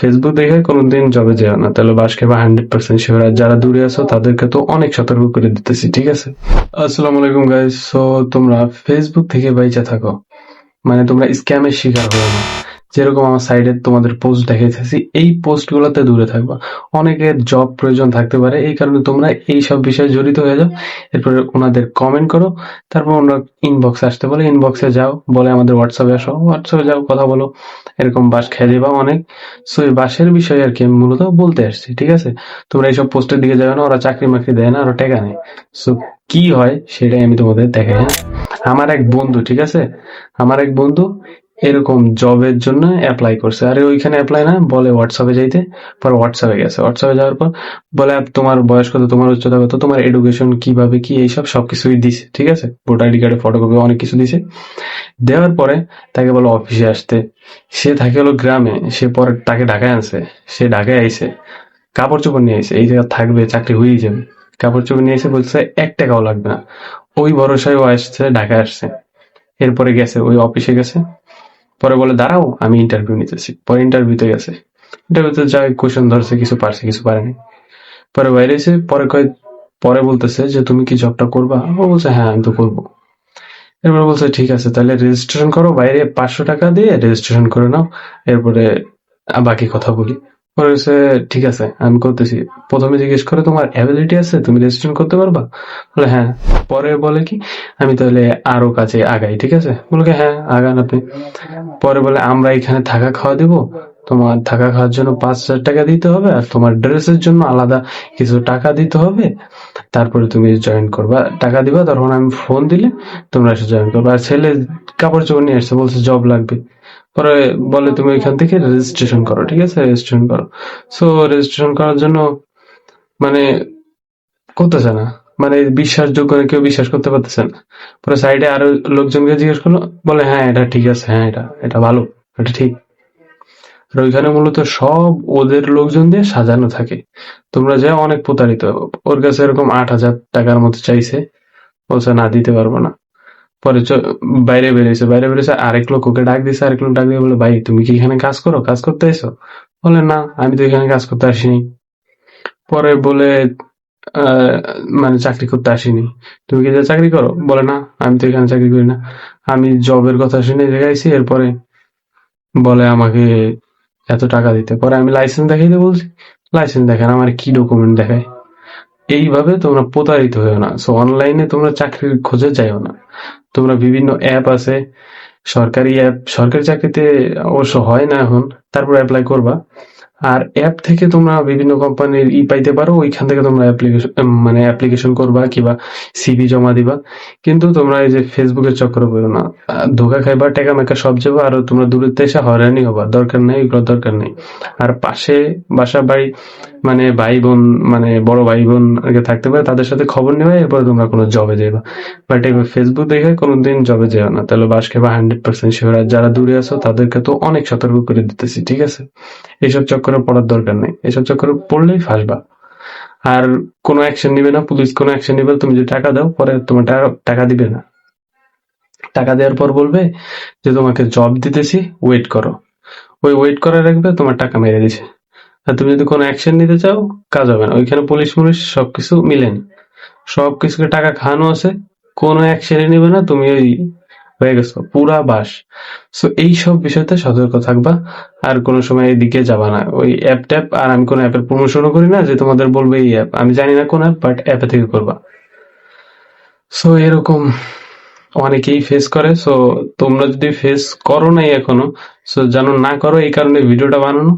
Facebook দেখে কোনোদিন জবে যেও না, তাহলে বাস খেবা 100% শিওর। আর যারা দূরে আছো তাদেরকে তো অনেক সতর্ক করে দিতেছি, ঠিক আছে? আসসালামু আলাইকুম গাইস। সো তোমরা ফেসবুক থেকে বাইচা থাকো, মানে তোমরা স্ক্যামের শিকার হয়ে না। যেরকম আমার সাইডে তোমাদের পোস্ট দেখাইতেছি, এই পোস্ট গুলোতে দূরে থাকবা। অনেকের জব প্রয়োজন থাকতে পারে, এই কারণে তোমরা এই সব বিষয়ে জড়িত হয়ে যাও। এরপরে ওনাদের কমেন্ট করো, তারপর ওনারা ইনবক্সে আসতে বলে, ইনবক্সে যাও, বলে আমাদের হোয়াটসঅ্যাপে আসো, হোয়াটসঅ্যাপে যাও, কথা বলো। এরকম বাস খেয়ে যাবা অনেক। সো এই বাসের বিষয়ে আর কি আমি মূলত বলতে আসছি, ঠিক আছে? তোমরা এইসব পোস্টের দিকে যাবে না, ওরা চাকরি মাকরি দেয় না, ওরা টাকা নেয়। সো কি হয় সেটাই আমি তোমাদের দেখাই, হ্যাঁ? আমার এক বন্ধু, ঠিক আছে, আমার এক বন্ধু এরকম জবের জন্য অ্যাপ্লাই করছে। আরে ওইখানে অ্যাপ্লাই না, বলে হোয়াটসঅ্যাপে যাইতে। পরে হোয়াটসঅ্যাপে গেছে, হোয়াটসঅ্যাপে যাওয়ার পর বলে তোমার বয়স কত, তোমার উচ্চতা কত, তোমার এডুকেশন কিভাবে কি, এইসব সবকিছুই দিছে, ঠিক আছে? ভোটার আইডি কার্ডের ফটোকপি অনেক কিছু দিছে। দেওয়ার পরে তাকে বলে অফিসে আসতে। সে থাকে হলো গ্রামে, সে পরে তাকে ঢাকায় আনছে। সে ঢাকায় আইছে, কাপড় চোপড় নিয়ে আইছে, এই জায়গা থাকবে, চাকরি হয়েই যাবে। কাপড় চোপড় নিয়ে এসে বলছে 1 টাকাও লাগবে না। ওই ভরসায় ও আসছে, ঢাকায় আসছে। এরপরে গেছে, ওই অফিসে গেছে। পরে বলে দাঁড়াও আমি ইন্টারভিউ নিতেছি। পরে ইন্টারভিউতে গেছে, ইন্টারভিউতে যাই কোয়েশ্চেন ধরছে, কিছু পারছে কিছু পারেনি। পরে বাইরে এসে পরে বলতেছে যে তুমি কি জবটা করবা? ও বলছে হ্যাঁ আমি তো করবো। এরপরে বলছে ঠিক আছে, তাহলে রেজিস্ট্রেশন করো, বাইরে 500 টাকা দিয়ে রেজিস্ট্রেশন করে নাও, এরপরে বাকি কথা বলি। পরে বলছে ঠিক আছে আমি করতেছি। প্রথমে জিজ্ঞেস করে তোমার অ্যাবিলিটি আছে, তুমি রেজিস্ট্রেশন করতে পারবা? বলে হ্যাঁ। পরে বলে কি আমি তাহলে আরো কাছে আগাই, ঠিক আছে? বলে কি হ্যাঁ আগান আপনি। পরে বলে আমরা এখানে থাকা খাওয়া দিব, তোমার থাকা খাওয়ার জন্য 5,000 টাকা দিতে হবে, আর তোমার ড্রেসের জন্য আলাদা কিছু টাকা দিতে হবে। তারপরে তুমি জয়েন করবা, টাকা দিবা, তখন আমি ফোন দিলে তোমরা এসে জয়েন করবা। আর ছেলে কাপড় চোপড় নিয়ে আসছে, বলছে জব লাগবে। পরে বলে তুমি এখান থেকে রেজিস্ট্রেশন করো, ঠিক আছে? রেজিস্ট্রেশন করো। সো রেজিস্ট্রেশন করার জন্য মানে করতেছে না, মানে বিশ্বাসযোগ্য না, কেউ বিশ্বাস করতে পারতেছে না। পরে সাইডে আরো লোকজনকে জিজ্ঞেস করলো, বলে হ্যাঁ এটা ঠিক আছে, হ্যাঁ এটা এটা ভালো, এটা ঠিক। আর ওইখানে মূলত সব ওদের লোকজন দিয়ে সাজানো থাকে। তোমরা যে অনেক প্রতারিত হবে। ওর কাছে এরকম 8,000 টাকার মতো চাইছে, বলছে না দিতে পারবো না। পরে বাইরে বেরিয়েছে, আরেক লোক ওকে ডাক দিছে, আরেক লোক ডাক দিয়ে বলে ভাই তুমি কি এখানে কাজ করো, কাজ করতে এসো? বলে না আমি তো এখানে কাজ করতে আসিনি। পরে বলে আহ, মানে চাকরি করতে আসিনি। তুমি কি যে চাকরি করো? বলে না আমি তো এখানে চাকরি করি না, আমি জবের কথা শুনে দেখাইছি। এরপরে বলে আমাকে এত টাকা দিতে। পরে আমি লাইসেন্স দেখাইতে বলছি, লাইসেন্স দেখান, আমার কি ডকুমেন্ট দেখায়? এইভাবে তোমরা প্রতারিত হয়েও না। সো অনলাইনে তোমরা চাকরির খোঁজে যাইও না। তোমরা বিভিন্ন অ্যাপ আছে, সরকারি অ্যাপ, সরকারি চাকরিতে অবশ্য হয় না এখন, তারপর অ্যাপ্লাই করবা। আর অ্যাপ থেকে তোমরা বিভিন্ন কোম্পানির পাইতে পারো, ওইখান থেকে তোমরা অ্যাপ্লিকেশন করবা কিবা সিভি জমা দিবা। কিন্তু তোমরা এই যে ফেসবুকের চক্করে পড়ো না। ধোকা খাইবা, টাকা মেকা সব যাবে, আর তোমরা দূরের এসে হয়রানি হবা। দরকার নেই, এগুলো দরকার নেই। আর পাশে বাসা বাড়ি, মানে ভাই বোন, মানে বড় ভাই বোন আগে থাকতে পারে, তাদের সাথে খবর নেবে, এরপরে তোমরা কোনো জবে যাইবা। বাট এবার ফেসবুক দেখে কোনোদিন জবে যেও না, তাহলে বাস খেবা 100% শিওর। আর যারা দূরে আছো তাদেরকে তো অনেক সতর্ক করে দিতেছি, ঠিক আছে? এইসব চক্করে পড়ার দরকার নেই, এসব চক্করে পড়লেই ফাঁসবা। আর কোনো অ্যাকশন নিবে না, পুলিশ কোনো অ্যাকশন নিবে, তুমি যদি টাকা দাও পরে তোমার টাকা দিবে না। টাকা দেওয়ার পর বলবে যে তোমাকে জব দিতেছি, ওয়েট করো। ওই ওয়েট করে রাখবে, তোমার টাকা মেরে দিছে। আর তুমি যদি কোনো অ্যাকশন নিতে চাও, কাজ হবে না। ওইখানে পুলিশ মুলিশ সবকিছু মিলেন, সবকিছুকে টাকা খাওয়ানো আছে, কোনো অ্যাকশনই নিবে না, তুমি ওই হয়ে গেছো পুরা বাস। সো এইসব বিষয়তে সতর্ক থাকবা। আর কোনো সময় এদিকে যাবা না ওই অ্যাপ ট্যাপ। আর আমি কোনো অ্যাপের প্রমোশনও করি না যে তোমাদের বলবে এই অ্যাপ, আমি জানি না কোন অ্যাপ, বাট অ্যাপে থেকে করবা। সো এরকম অনেকেই ফেস করে। সো তোমরা যদি ফেস করো নাই এখনো, সো যেন না করো, এই কারণে ভিডিওটা বানানো।